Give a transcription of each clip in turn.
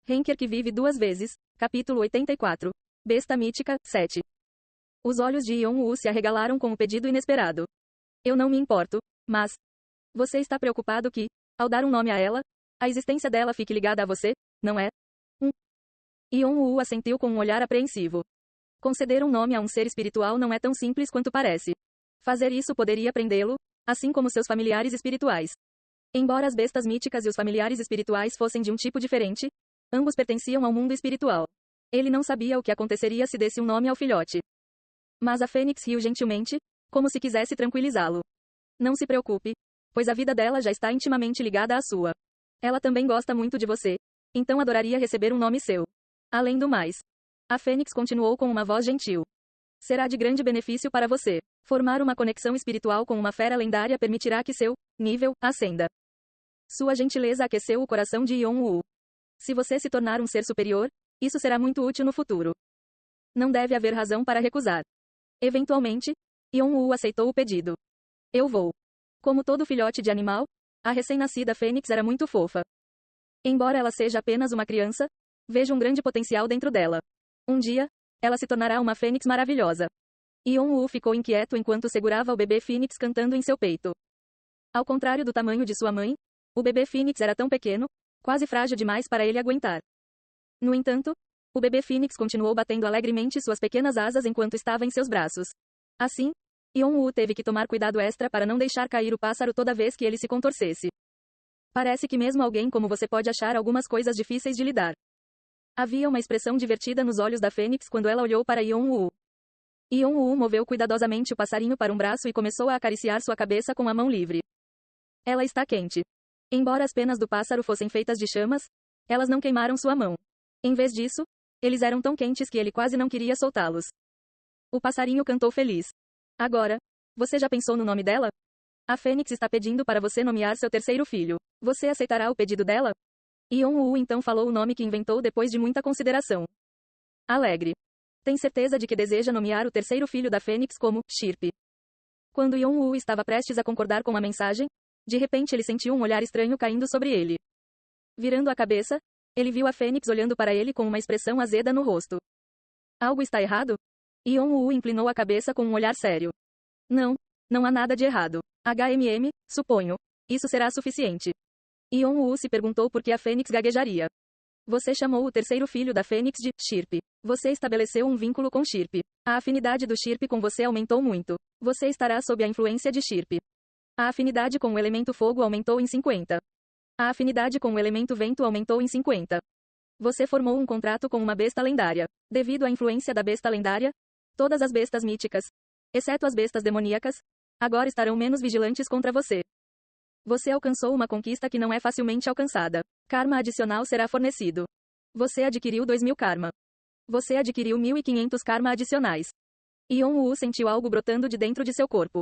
Henker que vive duas vezes. Capítulo 84. Besta mítica, 7. Os olhos de Yeon-woo se arregalaram com o pedido inesperado. Eu não me importo, mas... Você está preocupado que, ao dar um nome a ela, a existência dela fique ligada a você, não é? Yeon-woo assentiu com um olhar apreensivo. Conceder um nome a um ser espiritual não é tão simples quanto parece. Fazer isso poderia prendê-lo, assim como seus familiares espirituais. Embora as bestas míticas e os familiares espirituais fossem de um tipo diferente, ambos pertenciam ao mundo espiritual. Ele não sabia o que aconteceria se desse um nome ao filhote. Mas a Fênix riu gentilmente, como se quisesse tranquilizá-lo. Não se preocupe, pois a vida dela já está intimamente ligada à sua. Ela também gosta muito de você, então adoraria receber um nome seu. Além do mais, a Fênix continuou com uma voz gentil. Será de grande benefício para você. Formar uma conexão espiritual com uma fera lendária permitirá que seu nível ascenda. Sua gentileza aqueceu o coração de Yeon-woo. Se você se tornar um ser superior, isso será muito útil no futuro. Não deve haver razão para recusar. Eventualmente, Yeon-woo aceitou o pedido. Eu vou. Como todo filhote de animal, a recém-nascida Fênix era muito fofa. Embora ela seja apenas uma criança, vejo um grande potencial dentro dela. Um dia, ela se tornará uma Fênix maravilhosa. Yeon-woo ficou inquieto enquanto segurava o bebê Fênix cantando em seu peito. Ao contrário do tamanho de sua mãe, o bebê Fênix era tão pequeno, quase frágil demais para ele aguentar. No entanto, o bebê Fênix continuou batendo alegremente suas pequenas asas enquanto estava em seus braços. Assim, Yeon-woo teve que tomar cuidado extra para não deixar cair o pássaro toda vez que ele se contorcesse. Parece que mesmo alguém como você pode achar algumas coisas difíceis de lidar. Havia uma expressão divertida nos olhos da Fênix quando ela olhou para Yeon-woo. Yeon-woo moveu cuidadosamente o passarinho para um braço e começou a acariciar sua cabeça com a mão livre. Ela está quente. Embora as penas do pássaro fossem feitas de chamas, elas não queimaram sua mão. Em vez disso, eles eram tão quentes que ele quase não queria soltá-los. O passarinho cantou feliz. Agora, você já pensou no nome dela? A Fênix está pedindo para você nomear seu terceiro filho. Você aceitará o pedido dela? Yeon-woo então falou o nome que inventou depois de muita consideração. Alegre. Tem certeza de que deseja nomear o terceiro filho da Fênix como Chirp. Quando Yeon-woo estava prestes a concordar com a mensagem, de repente ele sentiu um olhar estranho caindo sobre ele. Virando a cabeça, ele viu a Fênix olhando para ele com uma expressão azeda no rosto. Algo está errado? Yeon-woo inclinou a cabeça com um olhar sério. Não, não há nada de errado. Suponho. Isso será suficiente. Yeon-woo se perguntou por que a Fênix gaguejaria. Você chamou o terceiro filho da Fênix de Chirp. Você estabeleceu um vínculo com Chirp. A afinidade do Chirp com você aumentou muito. Você estará sob a influência de Chirp. A afinidade com o elemento fogo aumentou em 50. A afinidade com o elemento vento aumentou em 50. Você formou um contrato com uma besta lendária. Devido à influência da besta lendária, todas as bestas míticas, exceto as bestas demoníacas, agora estarão menos vigilantes contra você. Você alcançou uma conquista que não é facilmente alcançada. Karma adicional será fornecido. Você adquiriu 2.000 karma. Você adquiriu 1.500 karma adicionais. Yeon-woo sentiu algo brotando de dentro de seu corpo.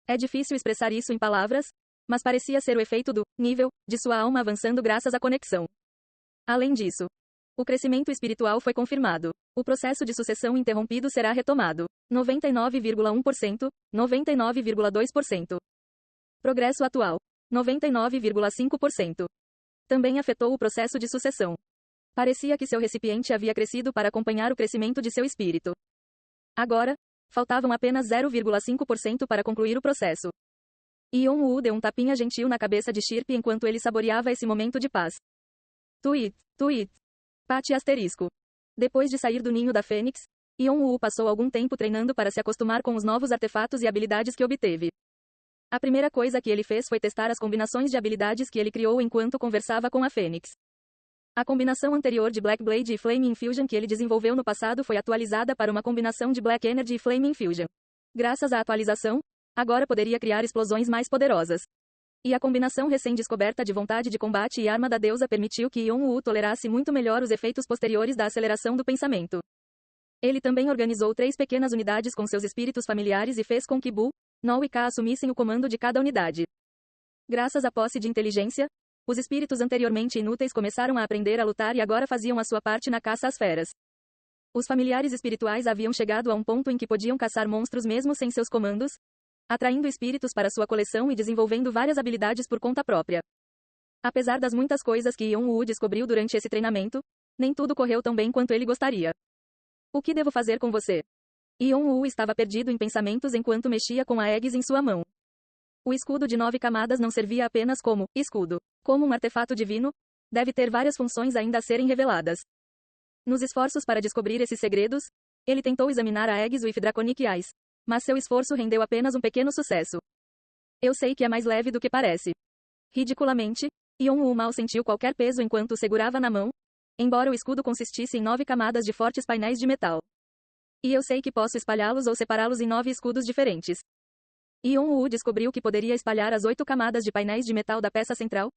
É difícil expressar isso em palavras, mas parecia ser o efeito do nível de sua alma avançando graças à conexão. Além disso, o crescimento espiritual foi confirmado. O processo de sucessão interrompido será retomado. 99,1%, 99,2%. Progresso atual. 99,5%. Também afetou o processo de sucessão. Parecia que seu recipiente havia crescido para acompanhar o crescimento de seu espírito. Agora, faltavam apenas 0,5% para concluir o processo. Yeon-woo deu um tapinha gentil na cabeça de Chirp enquanto ele saboreava esse momento de paz. Tweet. Pate asterisco. Depois de sair do ninho da Fênix, Yeon-woo passou algum tempo treinando para se acostumar com os novos artefatos e habilidades que obteve. A primeira coisa que ele fez foi testar as combinações de habilidades que ele criou enquanto conversava com a Fênix. A combinação anterior de Black Blade e Flame Infusion que ele desenvolveu no passado foi atualizada para uma combinação de Black Energy e Flame Infusion. Graças à atualização, agora poderia criar explosões mais poderosas. E a combinação recém-descoberta de vontade de combate e arma da deusa permitiu que Yeon-woo tolerasse muito melhor os efeitos posteriores da aceleração do pensamento. Ele também organizou 3 pequenas unidades com seus espíritos familiares e fez com que Bu, Nol e Ka assumissem o comando de cada unidade. Graças à posse de inteligência, os espíritos anteriormente inúteis começaram a aprender a lutar e agora faziam a sua parte na caça às feras. Os familiares espirituais haviam chegado a um ponto em que podiam caçar monstros mesmo sem seus comandos, atraindo espíritos para sua coleção e desenvolvendo várias habilidades por conta própria. Apesar das muitas coisas que Yeon-woo descobriu durante esse treinamento, Nem tudo correu tão bem quanto ele gostaria. O que devo fazer com você? Yeon-woo estava perdido em pensamentos enquanto mexia com a Aegis em sua mão. O escudo de 9 camadas não servia apenas como escudo. Como um artefato divino, deve ter várias funções ainda a serem reveladas. Nos esforços para descobrir esses segredos, ele tentou examinar a Aegis with Draconic Eyes, mas seu esforço rendeu apenas um pequeno sucesso. Eu sei que é mais leve do que parece. Ridiculamente, Yeon-woo mal sentiu qualquer peso enquanto o segurava na mão, embora o escudo consistisse em 9 camadas de fortes painéis de metal. E eu sei que posso espalhá-los ou separá-los em 9 escudos diferentes. Yeon-woo descobriu que poderia espalhar as 8 camadas de painéis de metal da peça central,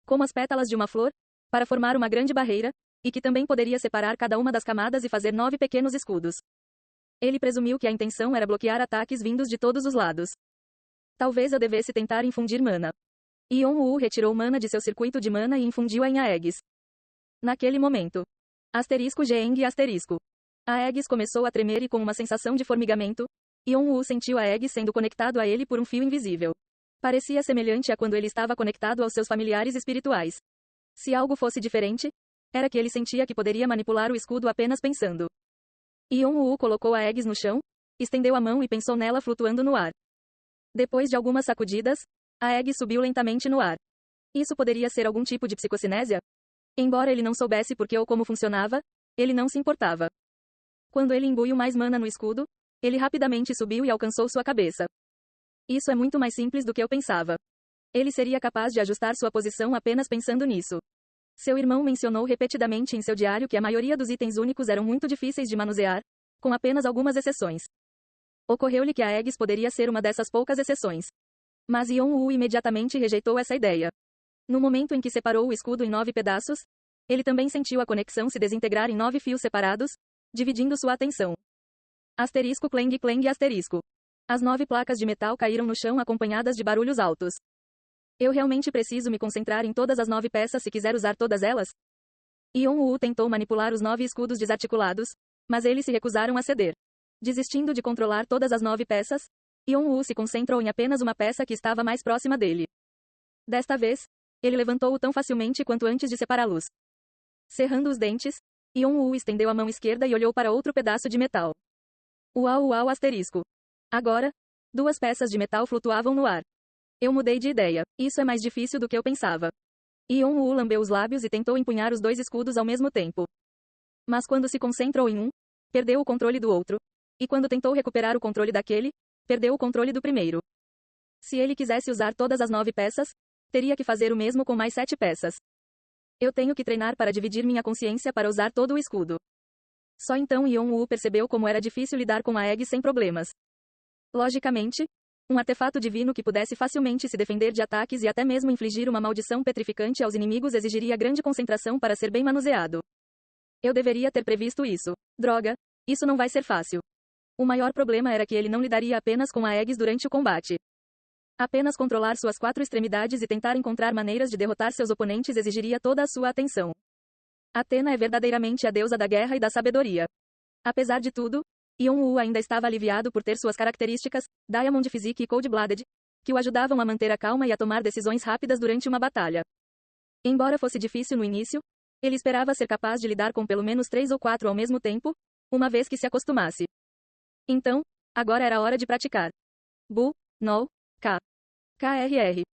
como as pétalas de uma flor, para formar uma grande barreira, e que também poderia separar cada uma das camadas e fazer 9 pequenos escudos. Ele presumiu que a intenção era bloquear ataques vindos de todos os lados. Talvez eu devesse tentar infundir mana. Yeon-woo retirou mana de seu circuito de mana e infundiu-a em Aegis. Naquele momento. Asterisco Geeng asterisco. A Aegis começou a tremer e com uma sensação de formigamento, Yeon-woo sentiu a Aegis sendo conectado a ele por um fio invisível. Parecia semelhante a quando ele estava conectado aos seus familiares espirituais. Se algo fosse diferente, era que ele sentia que poderia manipular o escudo apenas pensando. Yeon-woo colocou a Aegis no chão, estendeu a mão e pensou nela flutuando no ar. Depois de algumas sacudidas, a Aegis subiu lentamente no ar. Isso poderia ser algum tipo de psicocinésia? Embora ele não soubesse por que ou como funcionava, ele não se importava. Quando ele imbuiu mais mana no escudo, ele rapidamente subiu e alcançou sua cabeça. Isso é muito mais simples do que eu pensava. Ele seria capaz de ajustar sua posição apenas pensando nisso. Seu irmão mencionou repetidamente em seu diário que a maioria dos itens únicos eram muito difíceis de manusear, com apenas algumas exceções. Ocorreu-lhe que a Aegis poderia ser uma dessas poucas exceções. Mas Yeon-woo imediatamente rejeitou essa ideia. No momento em que separou o escudo em 9 pedaços, ele também sentiu a conexão se desintegrar em 9 fios separados, dividindo sua atenção. Asterisco clang clang asterisco. As 9 placas de metal caíram no chão acompanhadas de barulhos altos. Eu realmente preciso me concentrar em todas as 9 peças se quiser usar todas elas? Yeon-woo tentou manipular os 9 escudos desarticulados, mas eles se recusaram a ceder. Desistindo de controlar todas as 9 peças, Yeon-woo se concentrou em apenas uma peça que estava mais próxima dele. Desta vez, ele levantou-o tão facilmente quanto antes de separá-los. Cerrando os dentes, Yeon-woo estendeu a mão esquerda e olhou para outro pedaço de metal. Uau uau asterisco. Agora, 2 peças de metal flutuavam no ar. Eu mudei de ideia. Isso é mais difícil do que eu pensava. Yeon-woo lambeu os lábios e tentou empunhar os 2 escudos ao mesmo tempo. Mas quando se concentrou em um, perdeu o controle do outro. E quando tentou recuperar o controle daquele, perdeu o controle do primeiro. Se ele quisesse usar todas as 9 peças, teria que fazer o mesmo com mais 7 peças. Eu tenho que treinar para dividir minha consciência para usar todo o escudo. Só então Yeon-woo percebeu como era difícil lidar com a Aegis sem problemas. Logicamente, um artefato divino que pudesse facilmente se defender de ataques e até mesmo infligir uma maldição petrificante aos inimigos exigiria grande concentração para ser bem manuseado. Eu deveria ter previsto isso. Droga, isso não vai ser fácil. O maior problema era que ele não lidaria apenas com a Aegis durante o combate. Apenas controlar suas 4 extremidades e tentar encontrar maneiras de derrotar seus oponentes exigiria toda a sua atenção. Athena é verdadeiramente a deusa da guerra e da sabedoria. Apesar de tudo, Yeon-woo ainda estava aliviado por ter suas características, Diamond Physique e Cold-Blooded, que o ajudavam a manter a calma e a tomar decisões rápidas durante uma batalha. Embora fosse difícil no início, ele esperava ser capaz de lidar com pelo menos 3 ou 4 ao mesmo tempo, uma vez que se acostumasse. Então, agora era hora de praticar. Bu, Nol, K. KRR.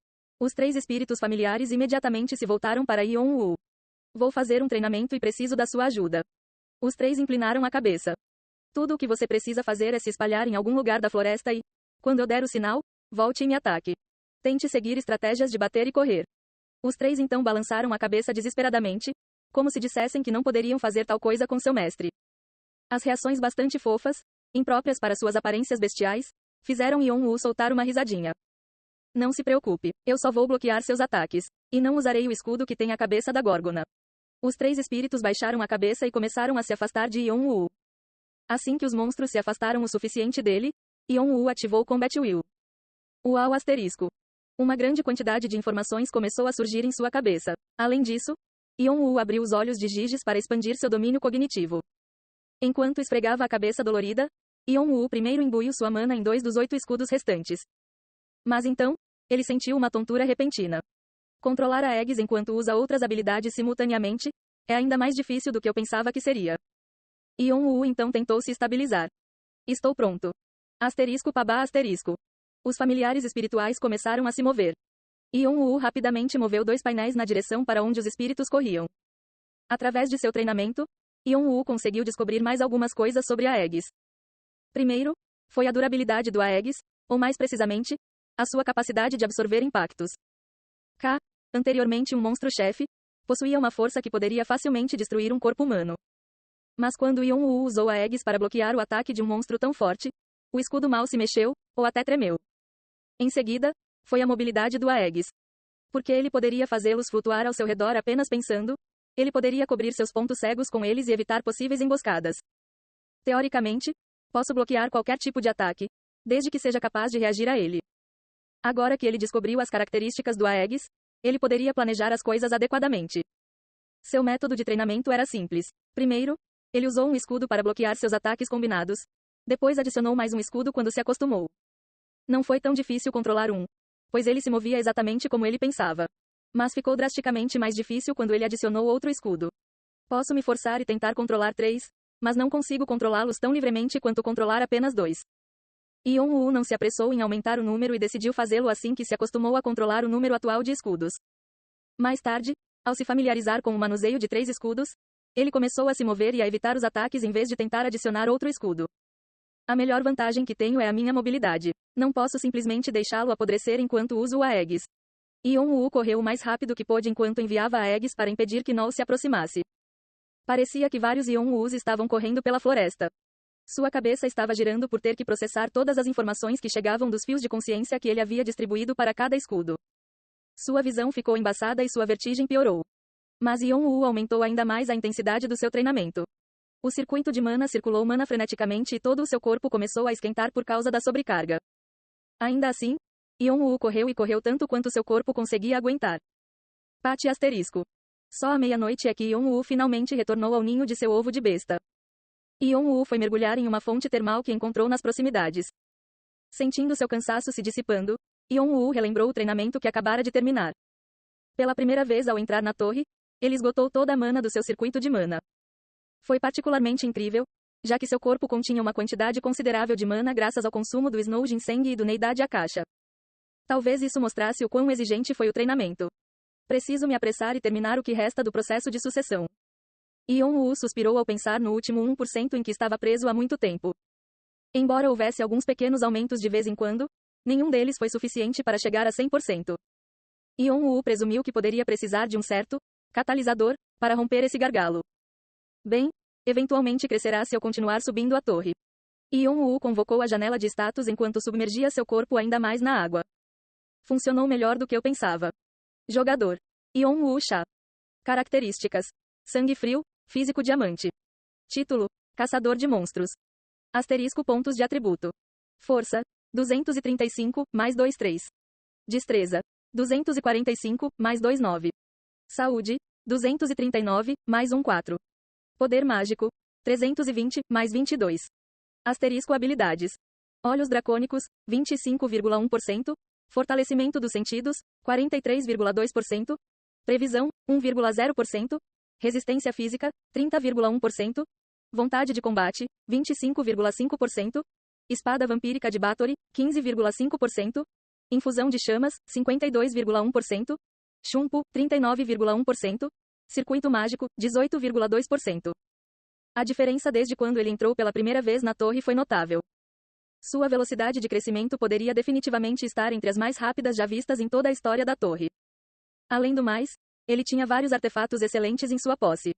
Os 3 espíritos familiares imediatamente se voltaram para Yeon-woo. Vou fazer um treinamento e preciso da sua ajuda. Os 3 inclinaram a cabeça. Tudo o que você precisa fazer é se espalhar em algum lugar da floresta e, quando eu der o sinal, volte e me ataque. Tente seguir estratégias de bater e correr. Os 3 então balançaram a cabeça desesperadamente, como se dissessem que não poderiam fazer tal coisa com seu mestre. As reações bastante fofas, impróprias para suas aparências bestiais, fizeram Yeon-woo soltar uma risadinha. Não se preocupe, eu só vou bloquear seus ataques, e não usarei o escudo que tem a cabeça da Górgona. Os 3 espíritos baixaram a cabeça e começaram a se afastar de Yeon-woo. Assim que os monstros se afastaram o suficiente dele, Yeon-woo ativou Combat Will. Uau asterisco. Uma grande quantidade de informações começou a surgir em sua cabeça. Além disso, Yeon-woo abriu os olhos de Giges para expandir seu domínio cognitivo. Enquanto esfregava a cabeça dolorida, Yeon-woo primeiro imbuiu sua mana em 2 dos 8 escudos restantes. Mas então, ele sentiu uma tontura repentina. Controlar a Aegis enquanto usa outras habilidades simultaneamente, É ainda mais difícil do que eu pensava que seria. Yon-woo então tentou se estabilizar. Estou pronto. Asterisco pabá asterisco. Os familiares espirituais começaram a se mover. Yon-woo rapidamente moveu 2 painéis na direção para onde os espíritos corriam. Através de seu treinamento, Yon-woo conseguiu descobrir mais algumas coisas sobre Aegis. Primeiro, foi a durabilidade do Aegis, ou mais precisamente, a sua capacidade de absorver impactos. K, anteriormente um monstro-chefe, possuía uma força que poderia facilmente destruir um corpo humano. Mas quando Yon-woo usou Aegis para bloquear o ataque de um monstro tão forte, o escudo mal se mexeu, ou até tremeu. Em seguida, foi a mobilidade do Aegis. Porque ele poderia fazê-los flutuar ao seu redor apenas pensando, ele poderia cobrir seus pontos cegos com eles e evitar possíveis emboscadas. Teoricamente, posso bloquear qualquer tipo de ataque, desde que seja capaz de reagir a ele. Agora que ele descobriu as características do Aegis, ele poderia planejar as coisas adequadamente. Seu método de treinamento era simples. Primeiro, ele usou um escudo para bloquear seus ataques combinados. Depois adicionou mais um escudo quando se acostumou. Não foi tão difícil controlar um, pois ele se movia exatamente como ele pensava. Mas ficou drasticamente mais difícil quando ele adicionou outro escudo. Posso me forçar e tentar controlar 3, mas não consigo controlá-los tão livremente quanto controlar apenas 2. Yon-woo não se apressou em aumentar o número e decidiu fazê-lo assim que se acostumou a controlar o número atual de escudos. Mais tarde, ao se familiarizar com o manuseio de 3 escudos, ele começou a se mover e a evitar os ataques em vez de tentar adicionar outro escudo. A melhor vantagem que tenho é a minha mobilidade. Não posso simplesmente deixá-lo apodrecer enquanto uso o Aegis. Yon-woo correu o mais rápido que pôde enquanto enviava Aegis para impedir que Null se aproximasse. Parecia que vários Yon-woos estavam correndo pela floresta. Sua cabeça estava girando por ter que processar todas as informações que chegavam dos fios de consciência que ele havia distribuído para cada escudo. Sua visão ficou embaçada e sua vertigem piorou. Mas Yon-woo aumentou ainda mais a intensidade do seu treinamento. O circuito de mana circulou mana freneticamente e todo o seu corpo começou a esquentar por causa da sobrecarga. Ainda assim, Yon-woo correu e correu tanto quanto seu corpo conseguia aguentar. Pate asterisco. Só à meia-noite é que Yon-woo finalmente retornou ao ninho de seu ovo de besta. Yon-woo foi mergulhar em uma fonte termal que encontrou nas proximidades. Sentindo seu cansaço se dissipando, Yon-woo relembrou o treinamento que acabara de terminar. Pela primeira vez ao entrar na torre, ele esgotou toda a mana do seu circuito de mana. Foi particularmente incrível, já que seu corpo continha uma quantidade considerável de mana graças ao consumo do Snow Ginseng e do Neidade Akasha. Talvez isso mostrasse o quão exigente foi o treinamento. Preciso me apressar e terminar o que resta do processo de sucessão. Yon-woo suspirou ao pensar no último 1% em que estava preso há muito tempo. Embora houvesse alguns pequenos aumentos de vez em quando, nenhum deles foi suficiente para chegar a 100%. Yon-woo presumiu que poderia precisar de um certo catalisador para romper esse gargalo. Bem, eventualmente crescerá se eu continuar subindo a torre. Yon-woo convocou a janela de status enquanto submergia seu corpo ainda mais na água. Funcionou melhor do que eu pensava. Jogador. Yon-woo Cha. Características. Sangue frio, físico diamante. Título: Caçador de monstros. Asterisco pontos de atributo. Força: 235, mais 23. Destreza: 245, mais 29. Saúde: 239, mais 14. Poder mágico: 320, mais 22. Asterisco habilidades. Olhos dracônicos, 25,1%. Fortalecimento dos sentidos, 43,2%. Previsão, 1,0%. Resistência física, 30,1%. Vontade de combate, 25,5%. Espada vampírica de Bathory, 15,5%. Infusão de chamas, 52,1%. Chumpo, 39,1%. Circuito mágico, 18,2%. A diferença desde quando ele entrou pela primeira vez na torre foi notável. Sua velocidade de crescimento poderia definitivamente estar entre as mais rápidas já vistas em toda a história da torre. Além do mais, ele tinha vários artefatos excelentes em sua posse.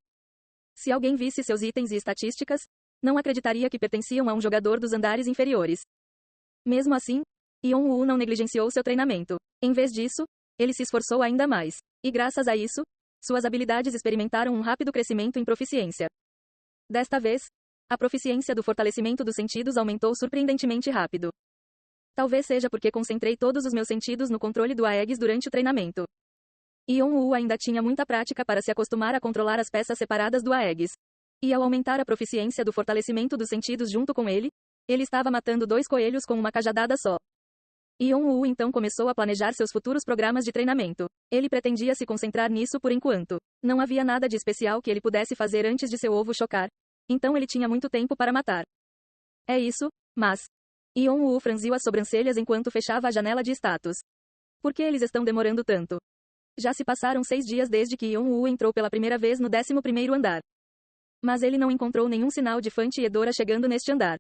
Se alguém visse seus itens e estatísticas, não acreditaria que pertenciam a um jogador dos andares inferiores. Mesmo assim, Yon-woo não negligenciou seu treinamento. Em vez disso, ele se esforçou ainda mais. E graças a isso, suas habilidades experimentaram um rápido crescimento em proficiência. Desta vez, a proficiência do fortalecimento dos sentidos aumentou surpreendentemente rápido. Talvez seja porque concentrei todos os meus sentidos no controle do Aegis durante o treinamento. Yon-woo ainda tinha muita prática para se acostumar a controlar as peças separadas do Aegis. E ao aumentar a proficiência do fortalecimento dos sentidos junto com ele, ele estava matando 2 coelhos com uma cajadada só. Yeon-woo então começou a planejar seus futuros programas de treinamento. Ele pretendia se concentrar nisso por enquanto. Não havia nada de especial que ele pudesse fazer antes de seu ovo chocar. Então ele tinha muito tempo para matar. É isso, mas... Yeon-woo franziu as sobrancelhas enquanto fechava a janela de status. Por que eles estão demorando tanto? Já se passaram 6 dias desde que Yeon-woo entrou pela primeira vez no 11º andar. Mas ele não encontrou nenhum sinal de Fante e Edora chegando neste andar.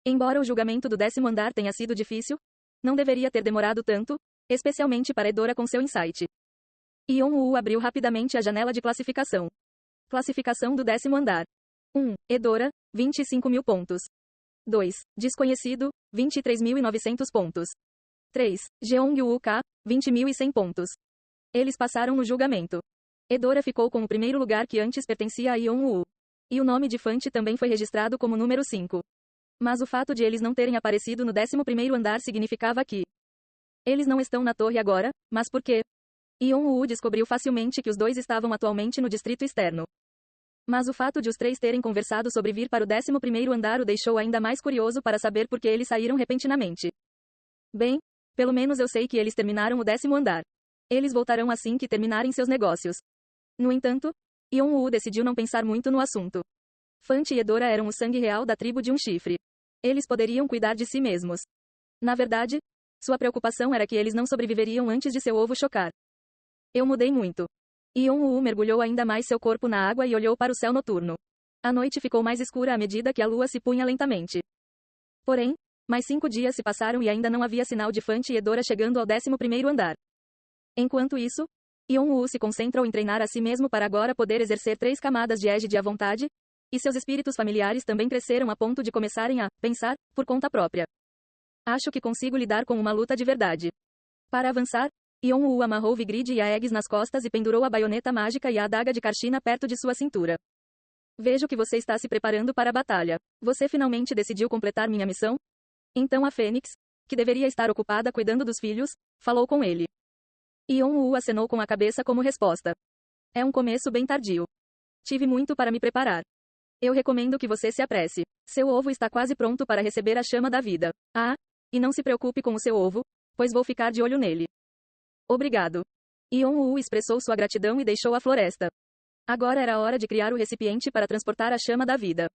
Embora o julgamento do 10º andar tenha sido difícil, não deveria ter demorado tanto, especialmente para Edora com seu insight. Yeon-woo abriu rapidamente a janela de classificação. Classificação do 10º andar. 1. Edora, 25.000 pontos. 2. Desconhecido, 23.900 pontos. 3. Jeong-woo K, 20.100 pontos. Eles passaram no julgamento. Edora ficou com o primeiro lugar que antes pertencia a Yeon-woo. E o nome de Fante também foi registrado como número 5. Mas o fato de eles não terem aparecido no 11º andar significava que eles não estão na torre agora, mas por quê? Yeon-woo descobriu facilmente que os dois estavam atualmente no distrito externo. Mas o fato de os 3 terem conversado sobre vir para o 11º andar o deixou ainda mais curioso para saber por que eles saíram repentinamente. Bem, pelo menos eu sei que eles terminaram o 10º andar. Eles voltarão assim que terminarem seus negócios. No entanto, Yeon-woo decidiu não pensar muito no assunto. Fante e Edora eram o sangue real da tribo de um chifre. Eles poderiam cuidar de si mesmos. Na verdade, sua preocupação era que eles não sobreviveriam antes de seu ovo chocar. Eu mudei muito. Yeon-woo mergulhou ainda mais seu corpo na água e olhou para o céu noturno. A noite ficou mais escura à medida que a lua se punha lentamente. Porém, mais 5 dias se passaram e ainda não havia sinal de Fante e Edora chegando ao 11º andar. Enquanto isso, Yeon-woo se concentrou em treinar a si mesmo para agora poder exercer 3 camadas de égide à vontade, e seus espíritos familiares também cresceram a ponto de começarem a pensar por conta própria. Acho que consigo lidar com uma luta de verdade. Para avançar, Yeon-woo amarrou Vigrid e Aegis nas costas e pendurou a baioneta mágica e a adaga de Karshina perto de sua cintura. Vejo que você está se preparando para a batalha. Você finalmente decidiu completar minha missão? Então a Fênix, que deveria estar ocupada cuidando dos filhos, falou com ele. Yeon-woo acenou com a cabeça como resposta. É um começo bem tardio. Tive muito para me preparar. Eu recomendo que você se apresse. Seu ovo está quase pronto para receber a chama da vida. Ah, e não se preocupe com o seu ovo, pois vou ficar de olho nele. Obrigado. Yeon-woo expressou sua gratidão e deixou a floresta. Agora era a hora de criar o recipiente para transportar a chama da vida.